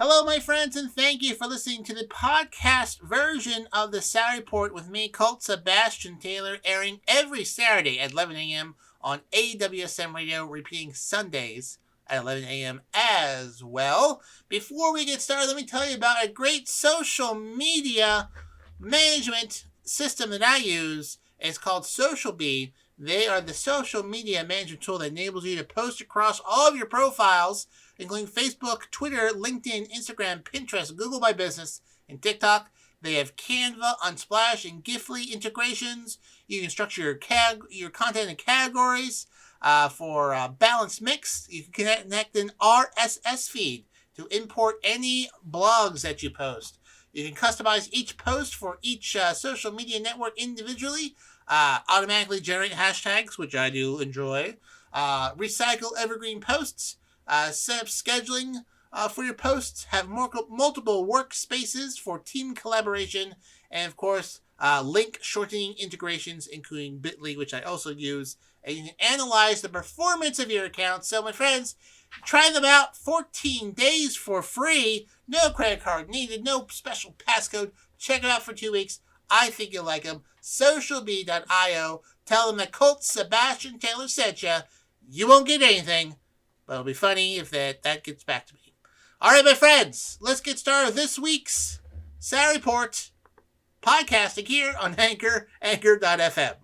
Hello, my friends, and thank you for listening to the podcast version of the Saturday Report with me, Colt Sebastian Taylor, airing every Saturday at 11 a.m. on AWSM Radio, repeating Sundays at 11 a.m. as well. Before we get started, let me tell you about a great social media management system that I use. It's called Social Bee. They are the social media management tool that enables you to post across all of your profiles, including Facebook, Twitter, LinkedIn, Instagram, Pinterest, Google My Business, and TikTok. They have Canva, Unsplash, and Giftly integrations. You can structure your content in categories for a balanced mix. You can connect an RSS feed to import any blogs that you post. You can customize each post for each social media network individually, automatically generate hashtags, which I do enjoy, recycle evergreen posts, set up scheduling for your posts, have multiple workspaces for team collaboration, and of course, link shortening integrations, including Bitly, which I also use. And you can analyze the performance of your account. So, my friends, try them out. 14 days for free. No credit card needed. No special passcode. Check it out for 2 weeks. I think you'll like them. Socialbee.io. Tell them that Colt Sebastian Taylor sent you. You won't get anything, but it'll be funny if that gets back to me. All right, my friends, let's get started with this week's Saturday Report podcasting here on Anchor.fm.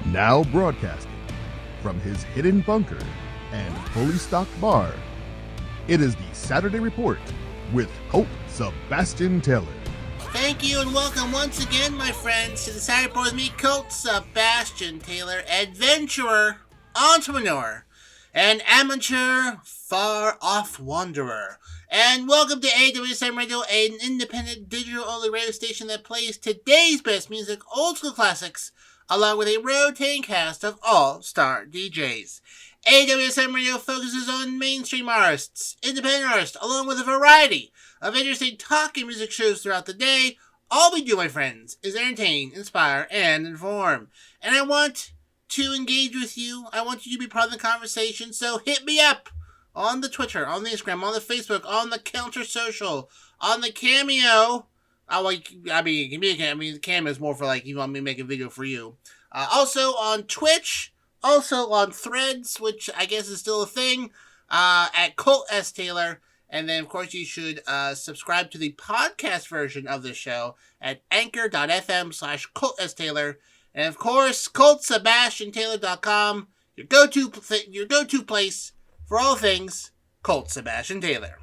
Now broadcasting from his hidden bunker and fully stocked bar, it is the Saturday Report with Colt Sebastian Taylor. Thank you and welcome once again, my friends, to the Saturday Report with me, Colt Sebastian Taylor, adventurer, entrepreneur, and amateur far-off wanderer. And welcome to AWSM Radio, an independent digital-only radio station that plays today's best music, old school classics, along with a rotating cast of all-star DJs. AWSM Radio focuses on mainstream artists, independent artists, along with a variety of interesting talk and music shows throughout the day. All we do, my friends, is entertain, inspire, and inform. And I want to engage with you. I want you to be part of the conversation, so hit me up on the Twitter, on the Instagram, on the Facebook, on the Counter Social, on the Cameo. The Cameo is more for like, you want me to make a video for you. Also on Twitch, also on Threads, which I guess is still a thing, at Colt S. Taylor. And then, of course, you should subscribe to the podcast version of the show at Anchor.fm/Colt S. Taylor. And, of course, ColtSebastianTaylor.com, your go-to place for all things Colt Sebastian Taylor.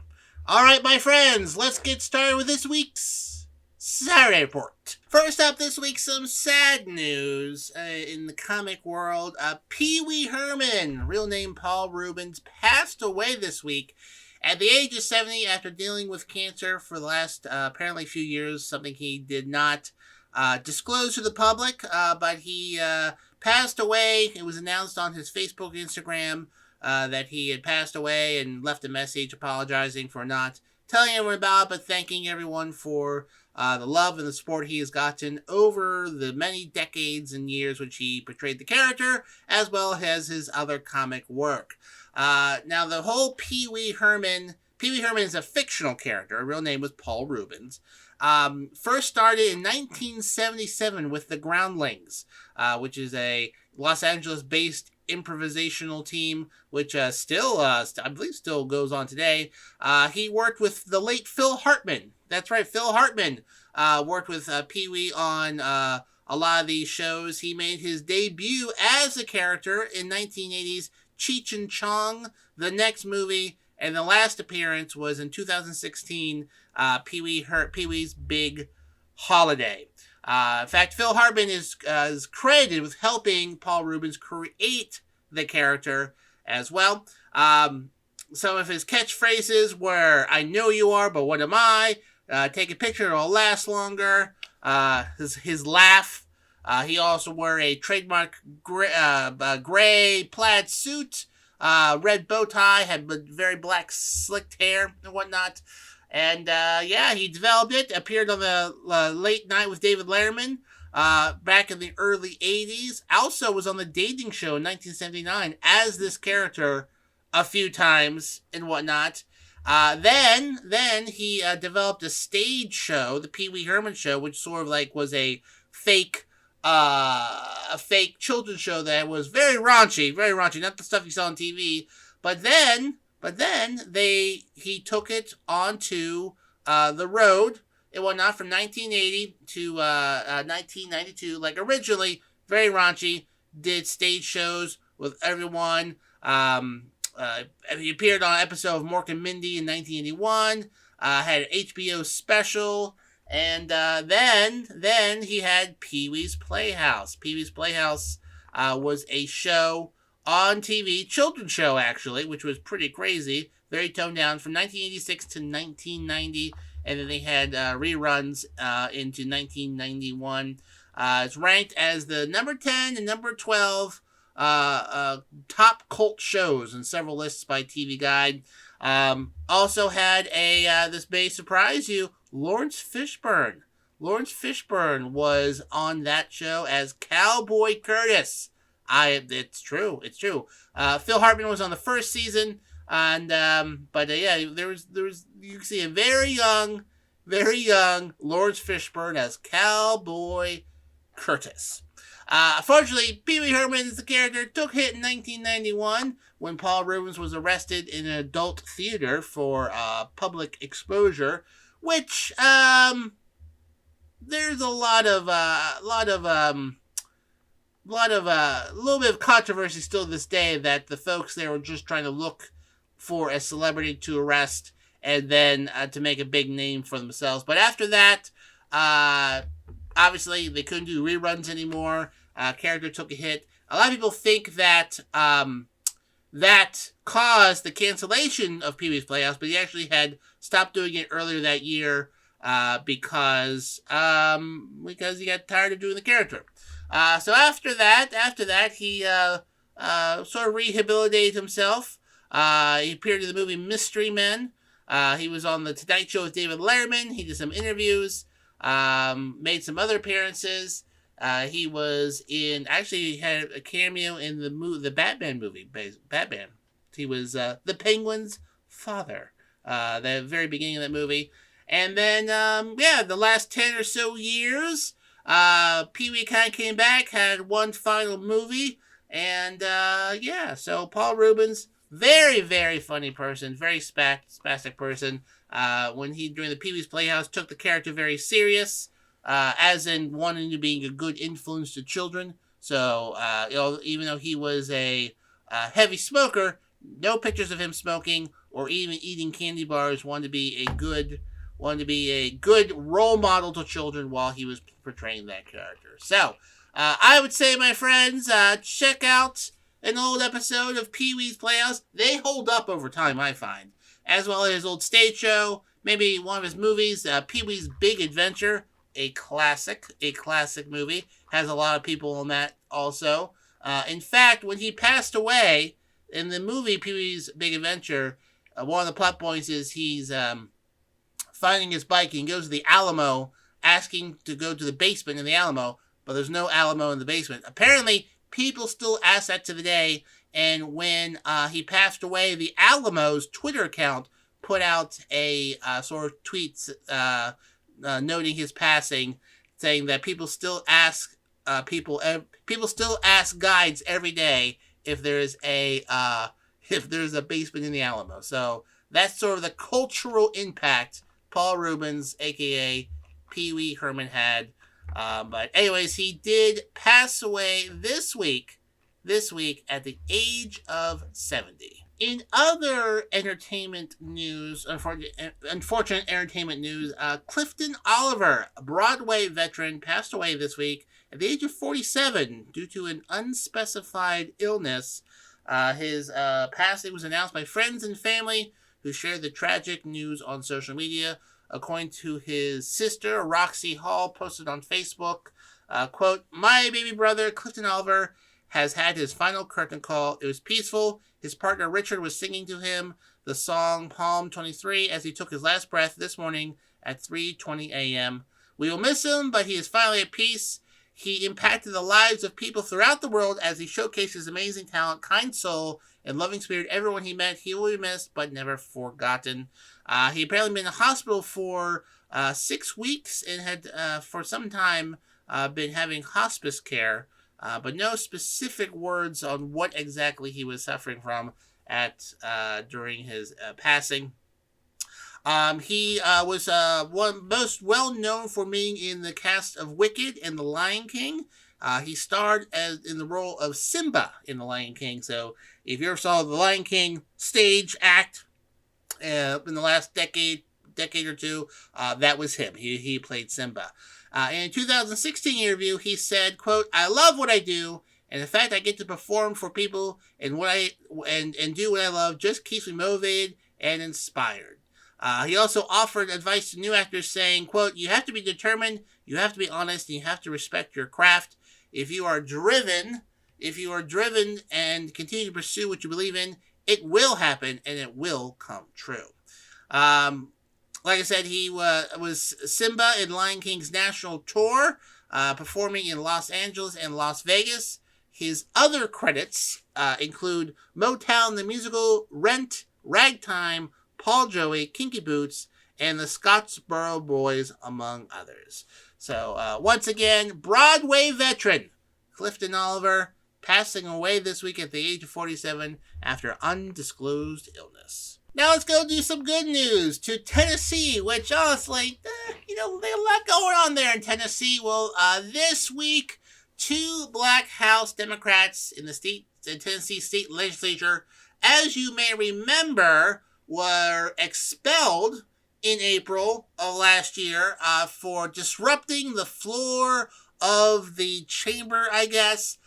All right, my friends, let's get started with this week's Saturday Report. First up this week, some sad news in the comic world. Pee Wee Herman, real name Paul Reubens, passed away this week at the age of 70 after dealing with cancer for the last apparently few years, something he did not disclose to the public, but he passed away. It was announced on his Facebook, Instagram, that he had passed away and left a message apologizing for not telling everyone about it, but thanking everyone for the love and the support he has gotten over the many decades and years which he portrayed the character, as well as his other comic work. Now, the whole Pee Wee Herman is a fictional character. Her real name was Paul Reubens. First started in 1977 with the Groundlings, which is a Los Angeles-based improvisational team, which I believe still goes on today. He worked with the late Phil Hartman. That's right, Phil Hartman worked with Pee Wee on a lot of these shows. He made his debut as a character in 1980's Cheech and Chong, the next movie, and the last appearance was in 2016, Pee Wee's Big Holiday. In fact, Phil Hartman is credited with helping Paul Reubens create the character as well. Some of his catchphrases were, "I know you are, but what am I? Take a picture, it'll last longer." His laugh. He also wore a trademark gray plaid suit, red bow tie, had very black slicked hair and whatnot. And he developed it, appeared on the Late Night with David Letterman back in the early 80s. Also was on the Dating Show in 1979 as this character a few times and whatnot. Then he developed a stage show, the Pee Wee Herman Show, which sort of like was a fake children's show that was very raunchy, not the stuff you saw on TV. But then he took it onto the road and whatnot from 1980 to 1992. Like originally, very raunchy, did stage shows with everyone. He appeared on an episode of Mork and Mindy in 1981. Had an HBO special. And then he had Pee Wee's Playhouse. Pee Wee's Playhouse was a show on TV, children's show actually, which was pretty crazy. Very toned down from 1986 to 1990. And then they had reruns into 1991. It's ranked as the number 10 and number 12 top cult shows in several lists by TV Guide. Also had this may surprise you, Lawrence Fishburne. Lawrence Fishburne was on that show as Cowboy Curtis. It's true. Phil Hartman was on the first season, and there was you can see a very young Lawrence Fishburne as Cowboy Curtis. Unfortunately, Pee Wee Herman, the character, took hit in 1991 when Paul Reubens was arrested in an adult theater for public exposure, which there's a little bit of controversy still to this day that the folks there were just trying to look for a celebrity to arrest and then to make a big name for themselves. But after that, obviously, they couldn't do reruns anymore. Character took a hit. A lot of people think that that caused the cancellation of Pee Wee's Playhouse, but he actually had stopped doing it earlier that year because he got tired of doing the character. So after that, he sort of rehabilitated himself. He appeared in the movie Mystery Men. He was on the Tonight Show with David Letterman. He did some interviews. Made some other appearances. He was in, actually he had a cameo in the Batman movie, Batman. He was the Penguin's father, the very beginning of that movie. And then, the last 10 or so years, Pee Wee kind of came back, had one final movie, and so Paul Reubens, very, very funny person, very spastic person. When he, during the Pee Wee's Playhouse, took the character very serious, as in wanting to be a good influence to children. So, even though he was a heavy smoker, no pictures of him smoking or even eating candy bars. Wanted to be a good role model to children while he was portraying that character. So, I would say, my friends, check out an old episode of Pee Wee's Playhouse. They hold up over time, I find. As well as his old stage show, maybe one of his movies, Pee Wee's Big Adventure, a classic movie. Has a lot of people on that also. In fact, when he passed away, in the movie Pee Wee's Big Adventure, one of the plot points is he's finding his bike and goes to the Alamo, asking to go to the basement in the Alamo, but there's no Alamo in the basement. Apparently, people still ask that to the day, and when he passed away, the Alamo's Twitter account put out a sort of tweets noting his passing, saying that people still ask people still ask guides every day if there's a basement in the Alamo. So that's sort of the cultural impact Paul Reubens, aka Pee Wee Herman, had. But anyways, he did pass away this week at the age of 70. In other entertainment news, unfortunate entertainment news, Clifton Oliver, a Broadway veteran, passed away this week at the age of 47 due to an unspecified illness. His passing was announced by friends and family who shared the tragic news on social media. According to his sister, Roxy Hall, posted on Facebook, quote, "My baby brother, Clifton Oliver, has had his final curtain call. It was peaceful. His partner Richard was singing to him the song Palm 23 as he took his last breath this morning at 3:20 a.m. We will miss him, but he is finally at peace. He impacted the lives of people throughout the world as he showcased his amazing talent, kind soul, and loving spirit. Everyone he met, he will be missed, but never forgotten. He apparently been in the hospital for 6 weeks and had for some time been having hospice care, but no specific words on what exactly he was suffering from at during his passing. He was one most well known for being in the cast of Wicked and The Lion King. He starred as in the role of Simba in The Lion King. So if you ever saw The Lion King stage act in the last decade or two, that was him. He played Simba. In a 2016 interview, he said, quote, "I love what I do, and the fact I get to perform for people and and do what I love just keeps me motivated and inspired." He also offered advice to new actors saying, quote, "You have to be determined, you have to be honest, and you have to respect your craft. If you are driven and continue to pursue what you believe in, it will happen and it will come true." Like I said, he was Simba in Lion King's national tour, performing in Los Angeles and Las Vegas. His other credits include Motown the Musical, Rent, Ragtime, Paul Joey, Kinky Boots, and the Scottsboro Boys, among others. So, once again, Broadway veteran Clifton Oliver passing away this week at the age of 47 after undisclosed illness. Now let's go do some good news to Tennessee, which honestly, there's a lot going on there in Tennessee. Well, this week, 2 Black House Democrats in the Tennessee state legislature, as you may remember, were expelled in April of last year for disrupting the floor of the chamber, I guess.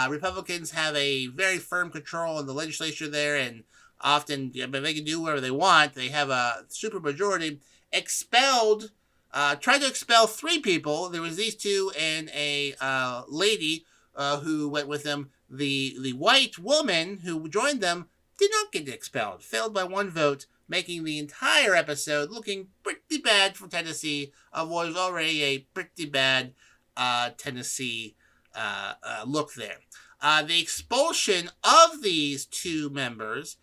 Republicans have a very firm control in the legislature there, and often they can do whatever they want. They have a super majority. Tried to expel 3 people. There was these 2 and a lady who went with them. The white woman who joined them did not get expelled, failed by 1 vote, making the entire episode looking pretty bad for Tennessee of what was already a pretty bad Tennessee look there. The expulsion of these 2 members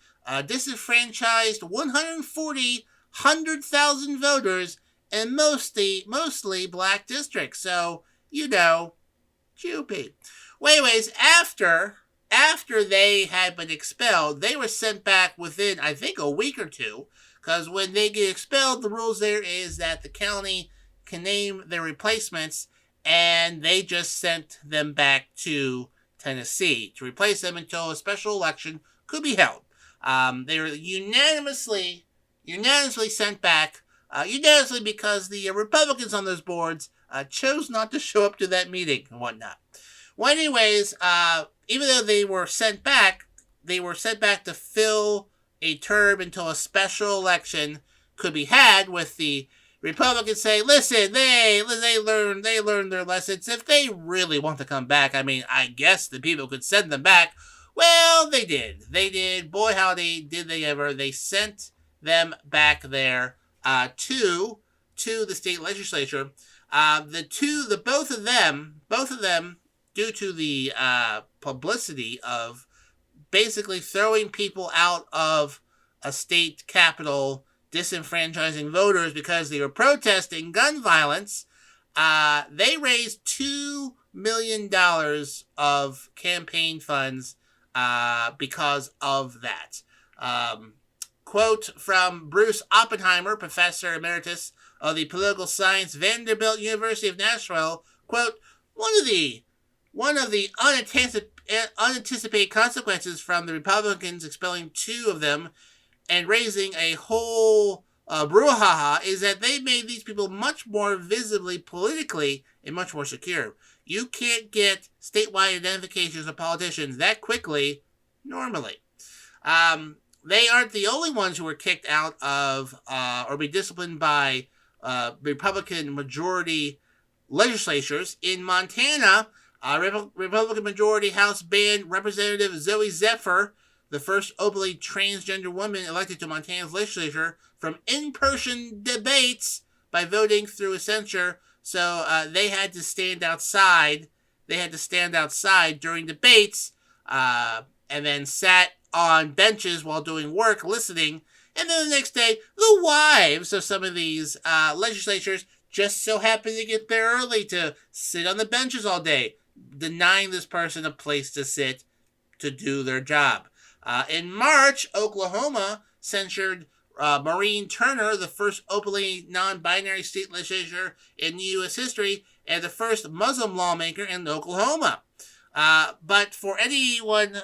disenfranchised 100,000 voters in mostly black districts. So, Choopy. Well, anyways, after they had been expelled, they were sent back within, I think, a week or 2. Because when they get expelled, the rules there is that the county can name their replacements, and they just sent them back to Tennessee to replace them until a special election could be held. They were unanimously sent back, unanimously because the Republicans on those boards chose not to show up to that meeting and whatnot. Well, anyways, even though they were sent back to fill a term until a special election could be had, with the Republicans saying, listen, they learned their lessons. If they really want to come back, I guess the people could send them back. Well, they did. Boy, howdy, did they ever. They sent them back there to the state legislature. Both of them, due to the publicity of basically throwing people out of a state capital, disenfranchising voters because they were protesting gun violence, they raised $2 million of campaign funds because of that. Quote from Bruce Oppenheimer, professor emeritus of the political science, Vanderbilt University of Nashville, quote, one of the unanticipated consequences from the Republicans expelling 2 of them and raising a whole brouhaha is that they made these people much more visibly politically and much more secure. You can't get statewide identifications of politicians that quickly normally. They aren't the only ones who were kicked out of or be disciplined by Republican majority legislatures. In Montana, Republican majority House banned Representative Zoe Zephyr, the first openly transgender woman elected to Montana's legislature, from in-person debates by voting through a censure. So they had to stand outside they had to stand outside during debates and then sat on benches while doing work, listening. And then the next day, the wives of some of these legislatures just so happened to get there early to sit on the benches all day, denying this person a place to sit to do their job. In March, Oklahoma censured Maureen Turner, the first openly non-binary state legislature in U.S. history and the first Muslim lawmaker in Oklahoma. But for anyone,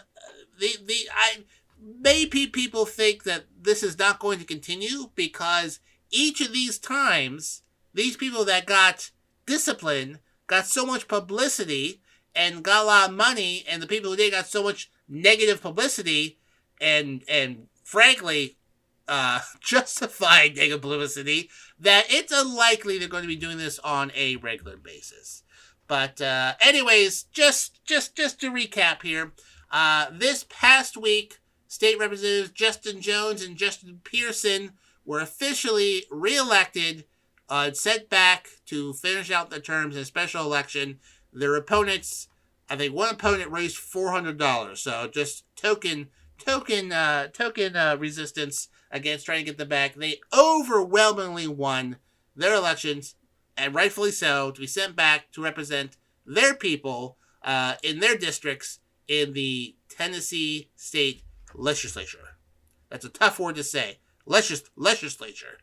maybe people think that this is not going to continue because each of these times, these people that got disciplined got so much publicity and got a lot of money, and the people who did got so much negative publicity and frankly, justified negative publicity that it's unlikely they're going to be doing this on a regular basis. But anyways, just to recap here, this past week, State Representatives Justin Jones and Justin Pearson were officially reelected and sent back to finish out their terms in a special election. Their opponents, I think one opponent raised $400, so just token resistance against trying to get them back. They overwhelmingly won their elections, and rightfully so, to be sent back to represent their people in their districts in the Tennessee State Legislature. That's a tough word to say. Legislature.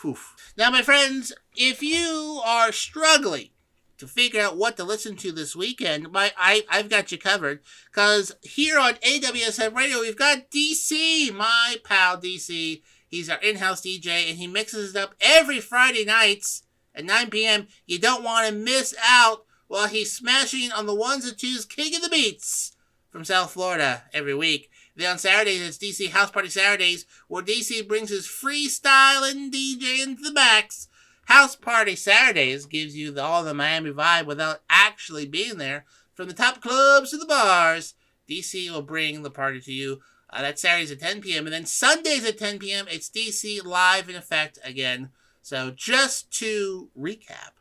Oof. Now, my friends, if you are struggling to figure out what to listen to this weekend, I've got you covered. Because here on AWSM Radio, we've got DC, my pal DC. He's our in-house DJ, and he mixes it up every Friday nights at 9 p.m. You don't want to miss out while he's smashing on the ones and twos, king of the beats from South Florida every week. Then on Saturdays, it's DC House Party Saturdays, where DC brings his freestyle and DJ into the max. House Party Saturdays gives you all the Miami vibe without actually being there. From the top clubs to the bars, DC will bring the party to you. That's Saturdays at 10 p.m. And then Sundays at 10 p.m., it's DC Live in Effect again. So just to recap,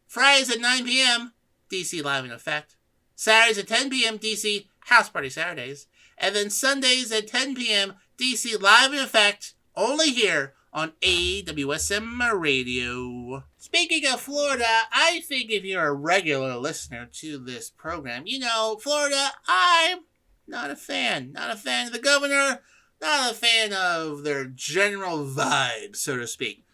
Fridays at 9 p.m., DC Live in Effect. Saturdays at 10 p.m., DC House Party Saturdays. And then Sundays at 10 p.m., DC Live in Effect, only here on AWSM Radio. Speaking of Florida, I think if you're a regular listener to this program, you know, Florida, I'm not a fan. Not a fan of the governor, not a fan of their general vibe, so to speak.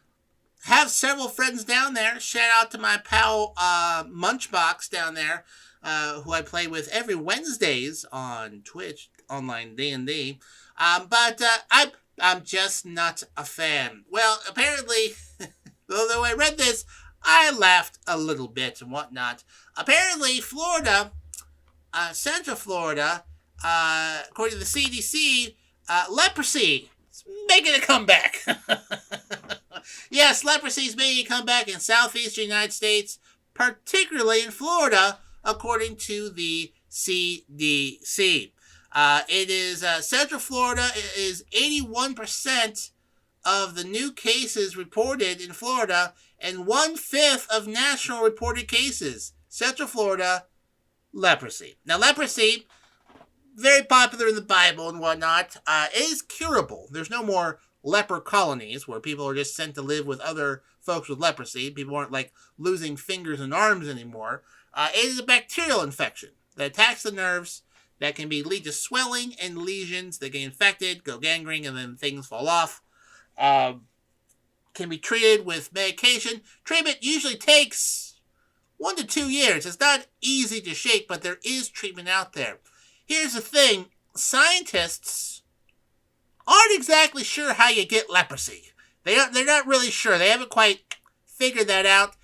Have several friends down there. Shout out to my pal Munchbox down there, who I play with every Wednesdays on Twitch, online D&D. But I'm just not a fan. Well, apparently, although I read this, I laughed a little bit and whatnot. Apparently, Florida, Central Florida, according to the CDC, leprosy is making a comeback. Yes, leprosy is making a comeback in southeastern United States, particularly in Florida, according to the CDC. It is Central Florida is 81% of the new cases reported in Florida and 1/5 of national reported cases. Central Florida, leprosy. Now, leprosy, very popular in the Bible and whatnot, is curable. There's no more leper colonies where people are just sent to live with other folks with leprosy. People aren't like losing fingers and arms anymore. It is a bacterial infection that attacks the nerves, that can lead to swelling and lesions that get infected, go gangrene, and then things fall off. Can be treated with medication. Treatment usually takes 1 to 2 years. It's not easy to shake, but there is treatment out there. Here's the thing. Scientists aren't exactly sure how you get leprosy. They're not really sure. They haven't quite figured that out.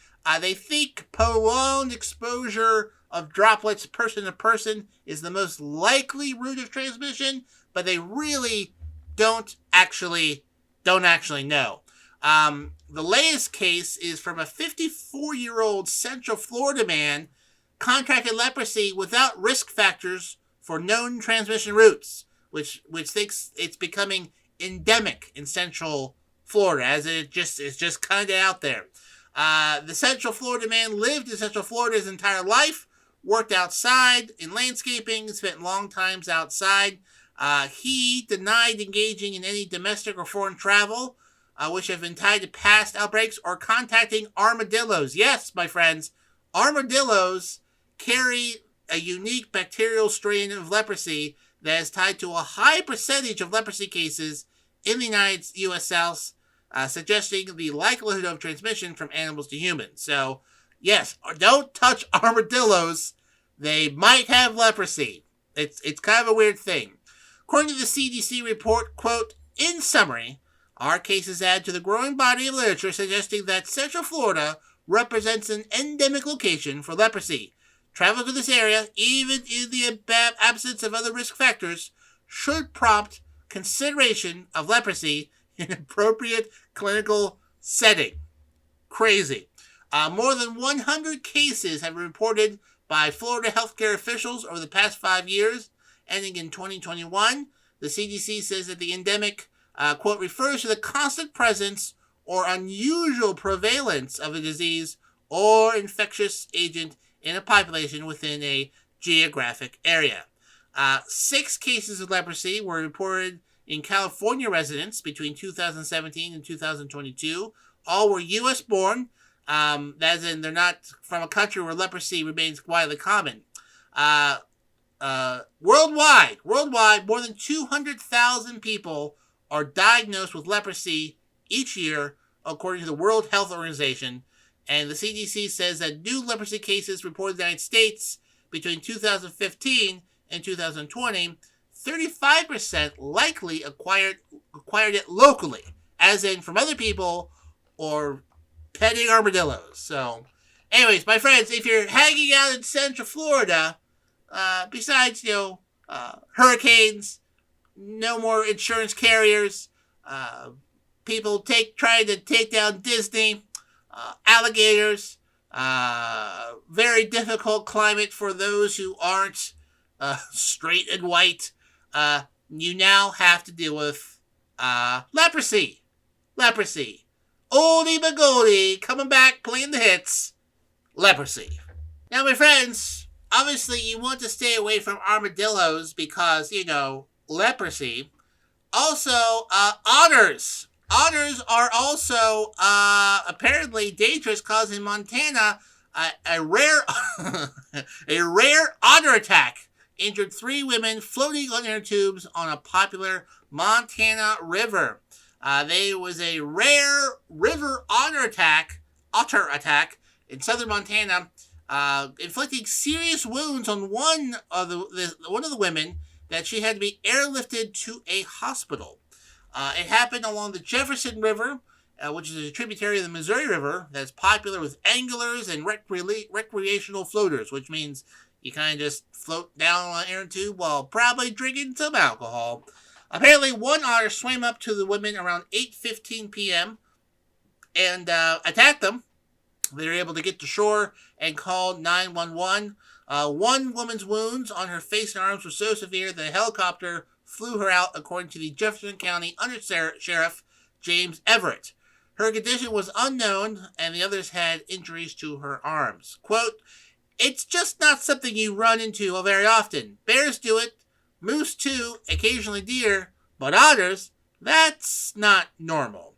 They think prolonged exposure of droplets person to person is the most likely route of transmission, but they really don't actually know. The latest case is from a 54-year-old Central Florida man contracted leprosy without risk factors for known transmission routes, which thinks it's becoming endemic in Central Florida, as it's just kind of out there. The Central Florida man lived in Central Florida his entire life, worked outside in landscaping, spent long times outside. He denied engaging in any domestic or foreign travel, which have been tied to past outbreaks, or contacting armadillos. Yes, my friends, armadillos carry a unique bacterial strain of leprosy that is tied to a high percentage of leprosy cases in the U.S. South, suggesting the likelihood of transmission from animals to humans. So, yes, don't touch armadillos. They might have leprosy. It's kind of a weird thing. According to the CDC report, quote, in summary, our cases add to the growing body of literature suggesting that Central Florida represents an endemic location for leprosy. Travel to this area, even in the absence of other risk factors, should prompt consideration of leprosy in an appropriate clinical setting. Crazy. More than 100 cases have been reported by Florida healthcare officials over the past 5 years, ending in 2021. The CDC says that the endemic, quote, refers to the constant presence or unusual prevalence of a disease or infectious agent in a population within a geographic area. 6 cases of leprosy were reported in California residents between 2017 and 2022. All were U.S. born, as in they're not from a country where leprosy remains widely common. Worldwide, more than 200,000 people are diagnosed with leprosy each year, according to the World Health Organization. And the CDC says that new leprosy cases reported in the United States between 2015 and 2020, 35% likely acquired it locally, as in from other people or petting armadillos. So, anyways, my friends, if you're hanging out in Central Florida, besides, hurricanes, no more insurance carriers, people trying to take down Disney, alligators, very difficult climate for those who aren't straight and white. You now have to deal with leprosy. Oldie but goldie, coming back, playing the hits. Leprosy. Now, my friends, obviously you want to stay away from armadillos because, leprosy. Also, otters. Otters are also apparently dangerous, causing Montana a rare otter attack. Injured 3 women floating on air tubes on a popular Montana river. There was a rare river otter attack in southern Montana, inflicting serious wounds on one of the women that she had to be airlifted to a hospital. It happened along the Jefferson River, which is a tributary of the Missouri River that's popular with anglers and recreational floaters, which means you kind of just float down on an air tube while probably drinking some alcohol. Apparently, one otter swam up to the women around 8:15 p.m. and attacked them. They were able to get to shore and called 911. One woman's wounds on her face and arms were so severe that a helicopter flew her out, according to the Jefferson County Under-Sheriff James Everett. Her condition was unknown, and the others had injuries to her arms. Quote, it's just not something you run into very often. Bears do it, moose too, occasionally deer, but otters, that's not normal.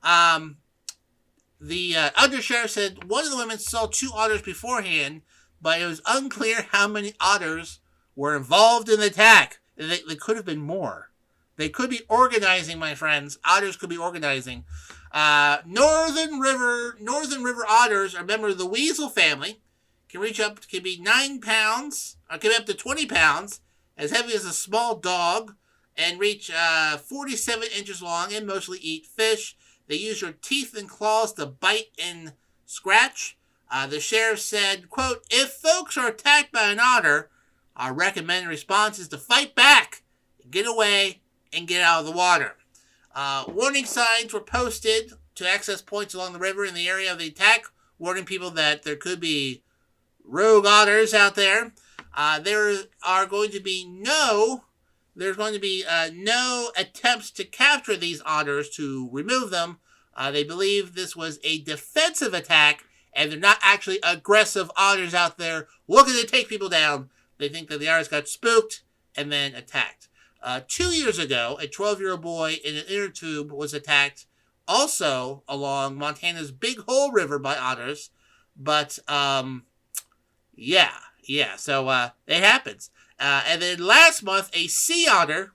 The undersheriff said one of the women saw 2 otters beforehand, but it was unclear how many otters were involved in the attack. They could have been more. They could be organizing, my friends. Otters could be organizing. Northern River otters are members of the weasel family. Can be 9 pounds, or can be up to 20 pounds, as heavy as a small dog, and reach 47 inches long and mostly eat fish. They use their teeth and claws to bite and scratch. The sheriff said, quote, if folks are attacked by an otter, our recommended response is to fight back, get away, and get out of the water. Warning signs were posted to access points along the river in the area of the attack, warning people that there could be rogue otters out there. There's going to be no attempts to capture these otters to remove them. They believe this was a defensive attack and they're not actually aggressive otters out there looking to take people down. They think that the otters got spooked and then attacked. 2 years ago, a 12-year-old boy in an inner tube was attacked also along Montana's Big Hole River by otters. But, yeah, so it happens. And then last month, a sea otter,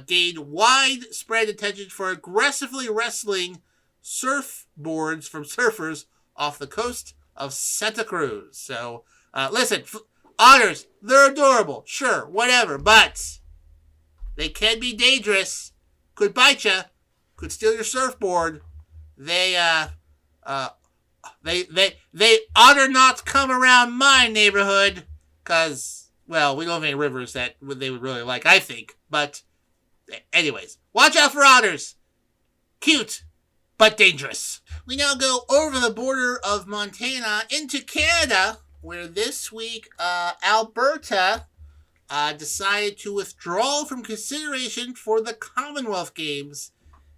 gained widespread attention for aggressively wrestling surfboards from surfers off the coast of Santa Cruz. So, listen, otters, they're adorable, sure, whatever, but they can be dangerous, could bite you, could steal your surfboard. They oughter not come around my neighborhood, because, well, we don't have any rivers that they would really like, I think. But, anyways, watch out for otters. Cute, but dangerous. We now go over the border of Montana into Canada, where this week, Alberta decided to withdraw from consideration for the Commonwealth Games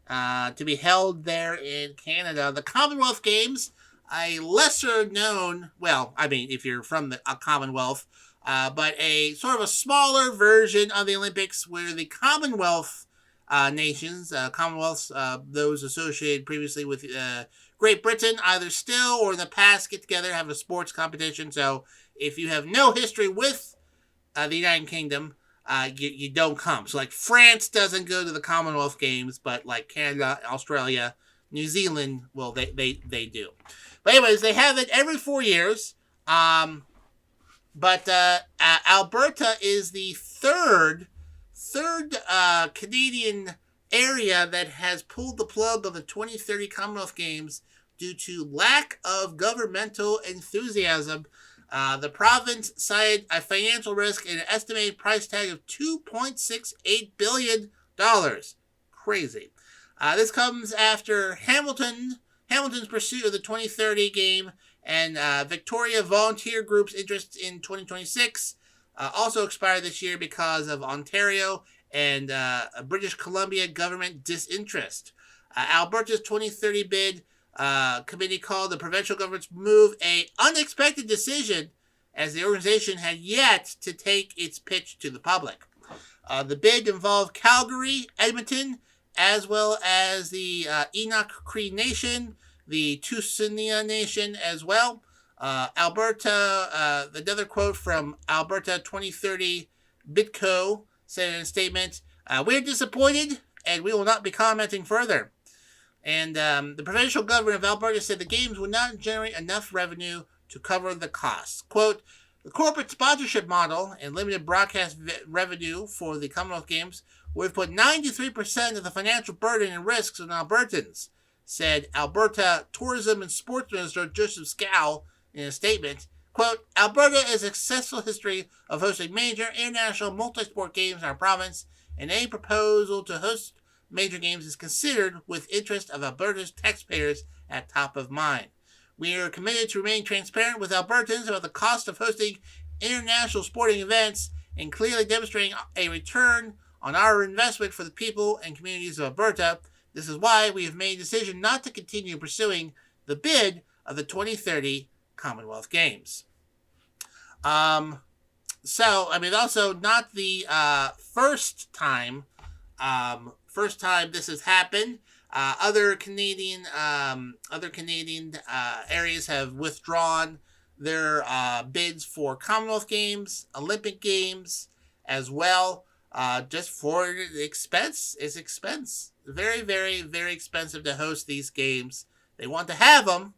to be held there in Canada. The Commonwealth Games, a lesser known, well, I mean, if you're from the Commonwealth, but a sort of a smaller version of the Olympics where the Commonwealth nations, Commonwealths, those associated previously with Great Britain, either still or in the past get together, have a sports competition. So if you have no history with the United Kingdom, you don't come. So like France doesn't go to the Commonwealth Games, but like Canada, Australia, New Zealand, well, they do. But anyways, they have it every 4 years. But Alberta is the third Canadian area that has pulled the plug on the 2030 Commonwealth Games due to lack of governmental enthusiasm. The province cited a financial risk and an estimated price tag of $2.68 billion. Crazy. This comes after Hamilton's pursuit of the 2030 game and Victoria Volunteer Group's interest in 2026 also expired this year because of Ontario and British Columbia government disinterest. Alberta's 2030 bid committee called the provincial government's move an unexpected decision, as the organization had yet to take its pitch to the public. The bid involved Calgary, Edmonton, as well as the Enoch Cree Nation, the Tusinia Nation as well. Alberta, another quote from Alberta 2030 Bidco said in a statement, "We're disappointed and we will not be commenting further." And the provincial government of Alberta said the games would not generate enough revenue to cover the costs. Quote, "The corporate sponsorship model and limited broadcast revenue for the Commonwealth Games would have put 93% of the financial burden and risks on Albertans," said Alberta Tourism and Sports Minister Joseph Scow in a statement. Quote, "Alberta has a successful history of hosting major international multi-sport games in our province, and any proposal to host major games is considered with interest of Alberta's taxpayers at top of mind. We are committed to remain transparent with Albertans about the cost of hosting international sporting events and clearly demonstrating a return on our investment for the people and communities of Alberta. This is why we have made a decision not to continue pursuing the bid of the 2030 Commonwealth Games." So, I mean, also not the first time this has happened. Other Canadian areas have withdrawn their bids for Commonwealth Games, Olympic Games as well, just for the expense. It's expense. Very, very, very expensive to host these games. They want to have them,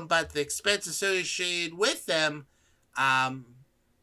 but the expense associated with them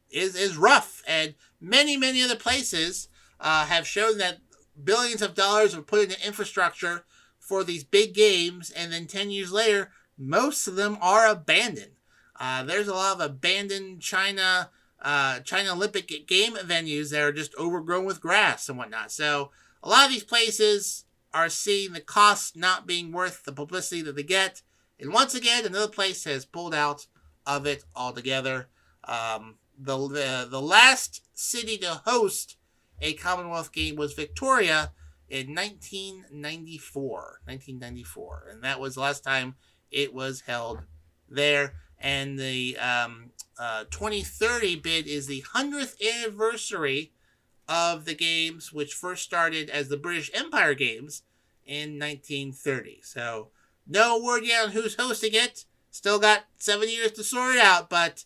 is rough. And many, many other places have shown that billions of dollars are put into infrastructure for these big games, and then 10 years later, most of them are abandoned. There's a lot of abandoned China Olympic game venues that are just overgrown with grass and whatnot. So a lot of these places are seeing the cost not being worth the publicity that they get. And once again, another place has pulled out of it altogether. The last city to host a Commonwealth game was Victoria, in 1994. 1994. And that was the last time it was held there. And the 2030 bid is the 100th anniversary of the games, which first started as the British Empire Games in 1930. So, no word yet on who's hosting it. Still got 7 years to sort it out, but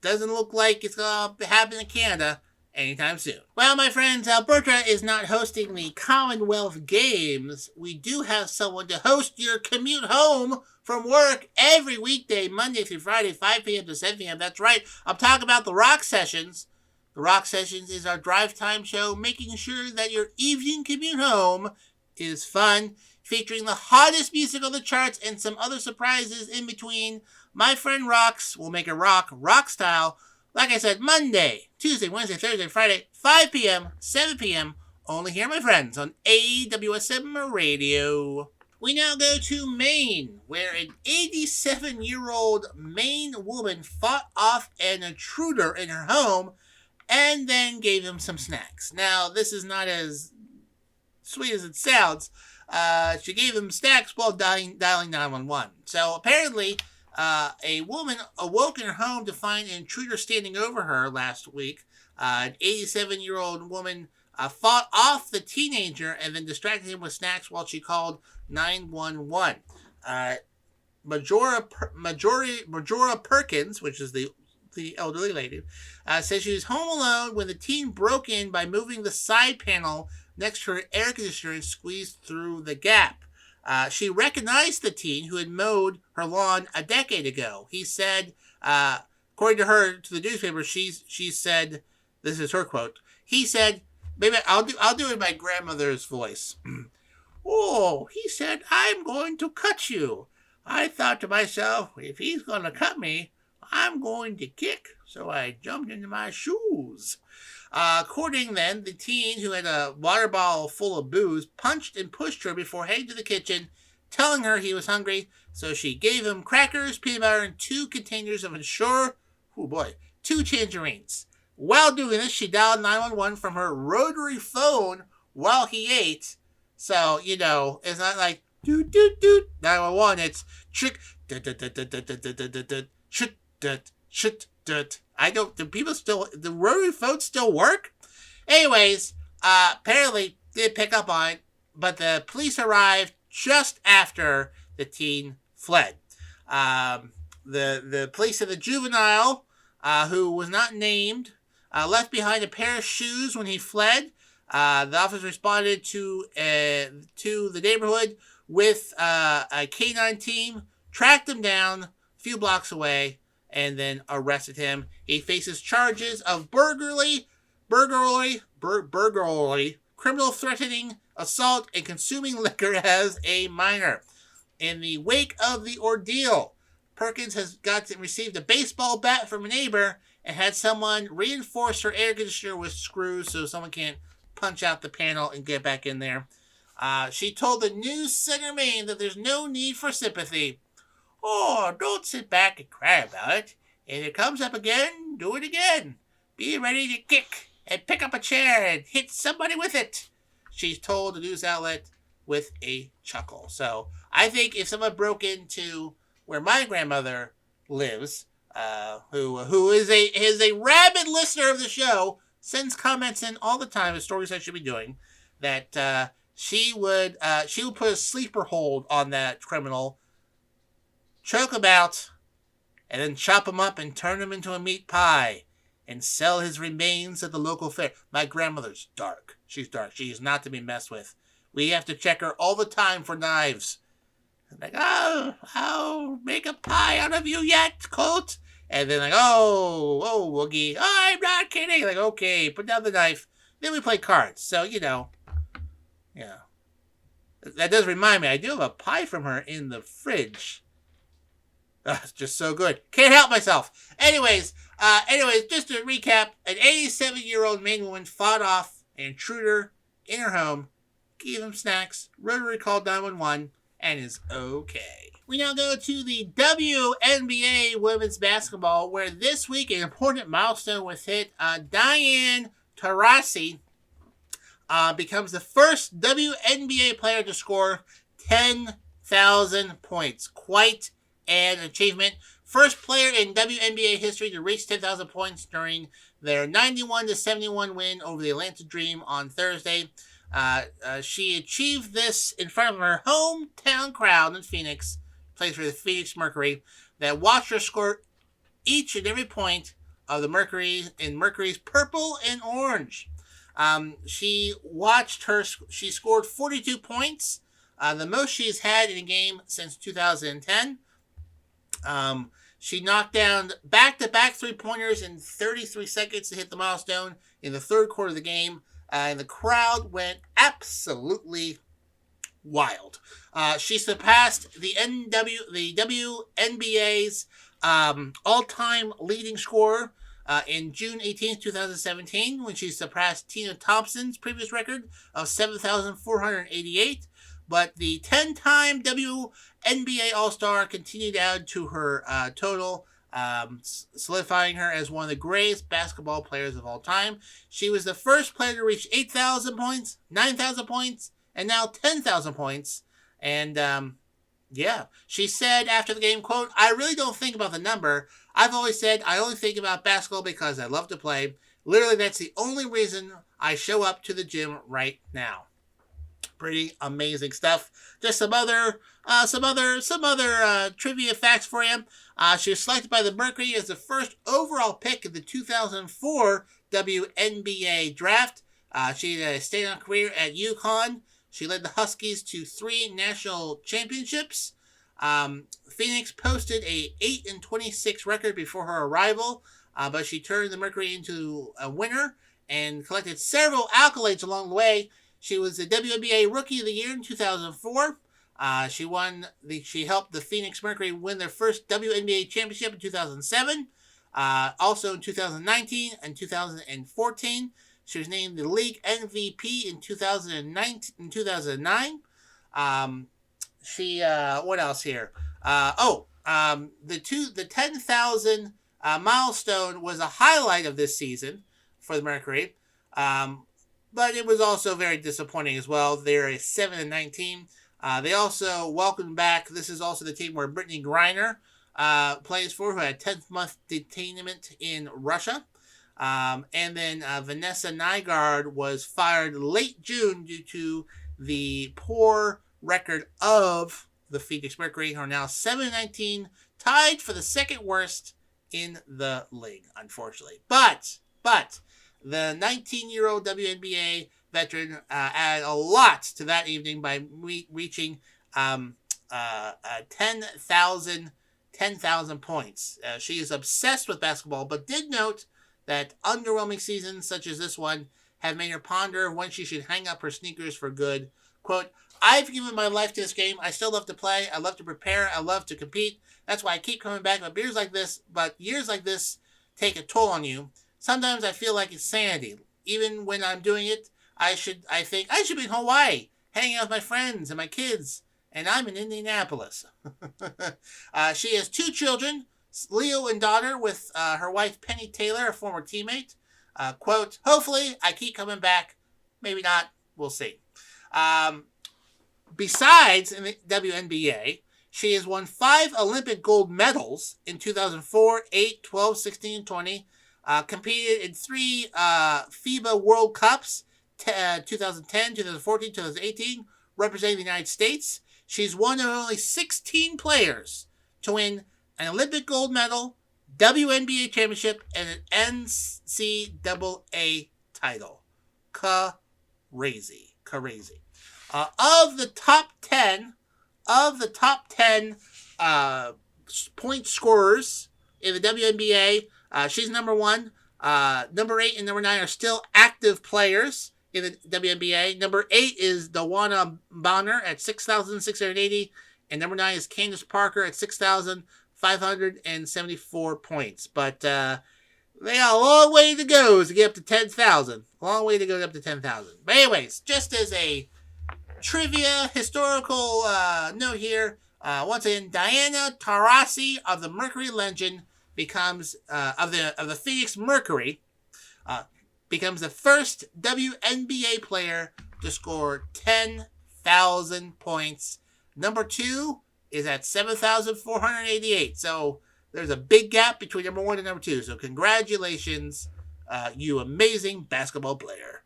doesn't look like it's going to happen in Canada anytime soon. Well, my friends, Alberta is not hosting the Commonwealth Games. We do have someone to host your commute home from work every weekday, Monday through Friday, 5 p.m. to 7 p.m. That's right. I'm talking about the Rock Sessions. The Rock Sessions is our drive time show, making sure that your evening commute home is fun, featuring the hottest music on the charts and some other surprises in between. My friend Rocks will make it rock style. Like I said, Monday, Tuesday, Wednesday, Thursday, Friday, 5 p.m., 7 p.m., only here, my friends, on AWSM Radio. We now go to Maine, where an 87-year-old Maine woman fought off an intruder in her home and then gave him some snacks. Now, this is not as sweet as it sounds. She gave him snacks while dialing 911. So apparently, a woman awoke in her home to find an intruder standing over her last week. An 87-year-old woman fought off the teenager and then distracted him with snacks while she called 911. Majora Perkins, which is the elderly lady, says she was home alone when the teen broke in by moving the side panel next to her air conditioner and squeezed through the gap. She recognized the teen who had mowed her lawn a decade ago. He said, according to her, to the newspaper, she said, this is her quote, he said, "Baby, I'll do it in my grandmother's voice." "Oh," he said, "I'm going to cut you. I thought to myself, if he's going to cut me, I'm going to kick." So I jumped into my shoes. According then, the teen, who had a water bottle full of booze, punched and pushed her before heading to the kitchen, telling her he was hungry. So she gave him crackers, peanut butter, and 2 containers of Ensure, 2 tangerines. While doing this, she dialed 911 from her rotary phone while he ate. So, you know, it's not like, doot, doot, doot, 911, it's chick, the rotary phones still work? Anyways, apparently did pick up on it, but the police arrived just after the teen fled. The police said the juvenile, who was not named, left behind a pair of shoes when he fled. The officers responded to the neighborhood with a canine team, tracked him down a few blocks away, and then arrested him. He faces charges of burglary, criminal threatening, assault, and consuming liquor as a minor. In the wake of the ordeal, Perkins has received a baseball bat from a neighbor and had someone reinforce her air conditioner with screws so someone can't punch out the panel and get back in there. She told the News Center Maine that there's no need for sympathy. "Oh, don't sit back and cry about it. If it comes up again, do it again. Be ready to kick and pick up a chair and hit somebody with it," she's told the news outlet with a chuckle. So I think if someone broke into where my grandmother lives, who is a rabid listener of the show, sends comments in all the time of stories I should be doing, that she would put a sleeper hold on that criminal, choke him out, and then chop him up and turn him into a meat pie and sell his remains at the local fair. My grandmother's dark. She's dark. She is not to be messed with. We have to check her all the time for knives. Like, "Oh, I'll make a pie out of you yet, Colt." And then like, oh, Woogie, "I'm not kidding." Like, "Okay, put down the knife." Then we play cards. So, you know, yeah. That does remind me, I do have a pie from her in the fridge. It's just so good. Can't help myself. Anyways, just to recap, an 87-year-old Maine woman fought off an intruder in her home, gave him snacks, rotary called 911, and is okay. We now go to the WNBA women's basketball, where this week an important milestone was hit. Diane Taurasi becomes the first WNBA player to score 10,000 points. Quite an achievement. First player in WNBA history to reach 10,000 points during their 91-71 win over the Atlanta Dream on Thursday. She achieved this in front of her hometown crowd in Phoenix, plays for the Phoenix Mercury, that watched her score each and every point of the Mercury in Mercury's purple and orange. She scored 42 points, the most she's had in a game since 2010. She knocked down back-to-back three-pointers in 33 seconds to hit the milestone in the third quarter of the game, and the crowd went absolutely wild. She surpassed the WNBA's all-time leading scorer in June 18th, 2017, when she surpassed Tina Thompson's previous record of 7,488. But the 10-time WNBA All-Star continued to add to her total, solidifying her as one of the greatest basketball players of all time. She was the first player to reach 8,000 points, 9,000 points, and now 10,000 points. And, she said after the game, quote, "I really don't think about the number. I've always said I only think about basketball because I love to play. Literally, that's the only reason I show up to the gym right now." Pretty amazing stuff. Just some other trivia facts for you. She was selected by the Mercury as the first overall pick in the 2004 WNBA draft. She had a stay-on career at UConn. She led the Huskies to 3 national championships. Phoenix posted a 8-26 record before her arrival, but she turned the Mercury into a winner and collected several accolades along the way. She was the WNBA Rookie of the Year in 2004. She helped the Phoenix Mercury win their first WNBA championship in 2007. Also in 2019 and 2014. She was named the league MVP in 2009. What else here? The 10,000 milestone was a highlight of this season for the Mercury. But it was also very disappointing as well. They're a 7-19. They also welcomed back. This is also the team where Brittany Griner plays for, who had 10th-month detainment in Russia. And then Vanessa Nygaard was fired late June due to the poor record of the Phoenix Mercury, who are now 7-19, tied for the second worst in the league, unfortunately. But the 19-year-old WNBA veteran added a lot to that evening by reaching 10,000 points. She is obsessed with basketball, but did note that underwhelming seasons such as this one have made her ponder when she should hang up her sneakers for good. Quote, "I've given my life to this game. I still love to play. I love to prepare. I love to compete. That's why I keep coming back. But years like this take a toll on you. Sometimes I feel like insanity. Even when I'm doing it, I think I should be in Hawaii, hanging out with my friends and my kids, and I'm in Indianapolis." She has 2 children, Leo and daughter, with her wife Penny Taylor, a former teammate. Quote, "Hopefully I keep coming back. Maybe not. We'll see." Besides in the WNBA, she has won 5 Olympic gold medals in 2004, 8, 12, 16, and 20. Competed in 3 FIBA World Cups, 2010, 2014, 2018, representing the United States. She's one of only 16 players to win an Olympic gold medal, WNBA championship, and an NCAA title. Crazy. Of the top 10 point scorers in the WNBA, she's number 1. Number 8 and number 9 are still active players in the WNBA. Number 8 is Dawana Bonner at 6,680, and number 9 is Candace Parker at 6,574 points. But they got a long way to go to get up to 10,000. Long way to go up to 10,000. But anyways, just as a trivia historical note here, once again, Diana Taurasi of the Mercury Legend becomes of the Phoenix Mercury becomes the first WNBA player to score 10,000 points. Number 2 is at 7,488. So there's a big gap between number 1 and number 2. So congratulations, you amazing basketball player.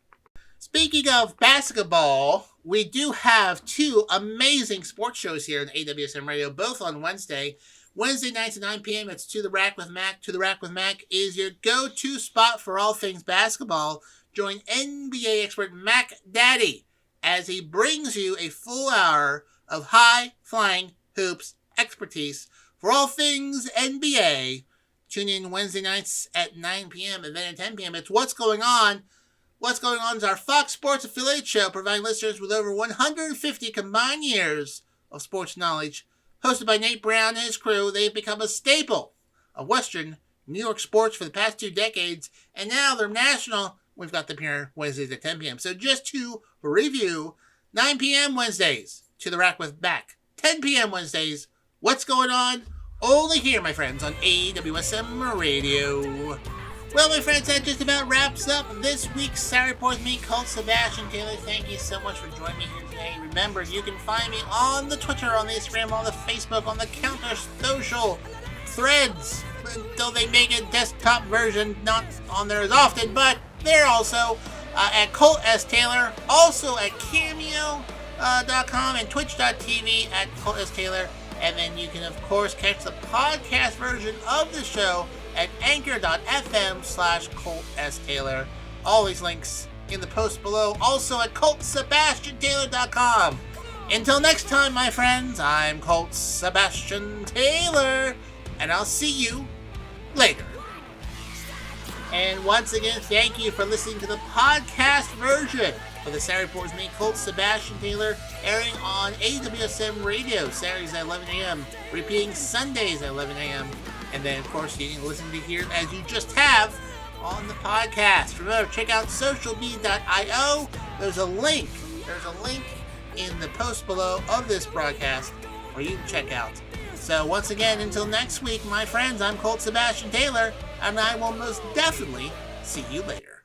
Speaking of basketball, we do have 2 amazing sports shows here on AWSM Radio, both on Wednesday. Wednesday nights at 9 p.m., it's To the Rack with Mac. To the Rack with Mac is your go-to spot for all things basketball. Join NBA expert Mac Daddy as he brings you a full hour of high-flying hoops expertise for all things NBA. Tune in Wednesday nights at 9 p.m. and then at 10 p.m. It's What's Going On. What's Going On is our Fox Sports affiliate show, providing listeners with over 150 combined years of sports knowledge. Hosted by Nate Brown and his crew, they've become a staple of Western New York sports for the past 2 decades, and now they're national. We've got them here Wednesdays at 10 p.m. So just to review, 9 p.m. Wednesdays, To the Rack with Mac. 10 p.m. Wednesdays, What's Going On? Only here, my friends, on AWSM Radio. Well, my friends, that just about wraps up this week's Saturday Report with me, Colt Sebastian Taylor. Thank you so much for joining me here today. Remember, you can find me on the Twitter, on the Instagram, on the Facebook, on the Counter Social, Threads, though they make a desktop version, not on there as often, but they're also at Colt S. Taylor, also at Cameo.com and Twitch.tv at Colt S. Taylor. And then you can, of course, catch the podcast version of the show at anchor.fm/Colt S. Taylor. All these links in the post below. Also at ColtSebastianTaylor.com. Until next time, my friends, I'm Colt Sebastian Taylor, and I'll see you later. And once again, thank you for listening to the podcast version of the Saturday Report with me, Colt Sebastian Taylor, airing on AWSM Radio, Saturdays at 11 a.m., repeating Sundays at 11 a.m., and then, of course, you can listen to here as you just have on the podcast. Remember, check out socialmedia.io. There's a link in the post below of this broadcast where you can check out. So once again, until next week, my friends, I'm Colt Sebastian Taylor, and I will most definitely see you later.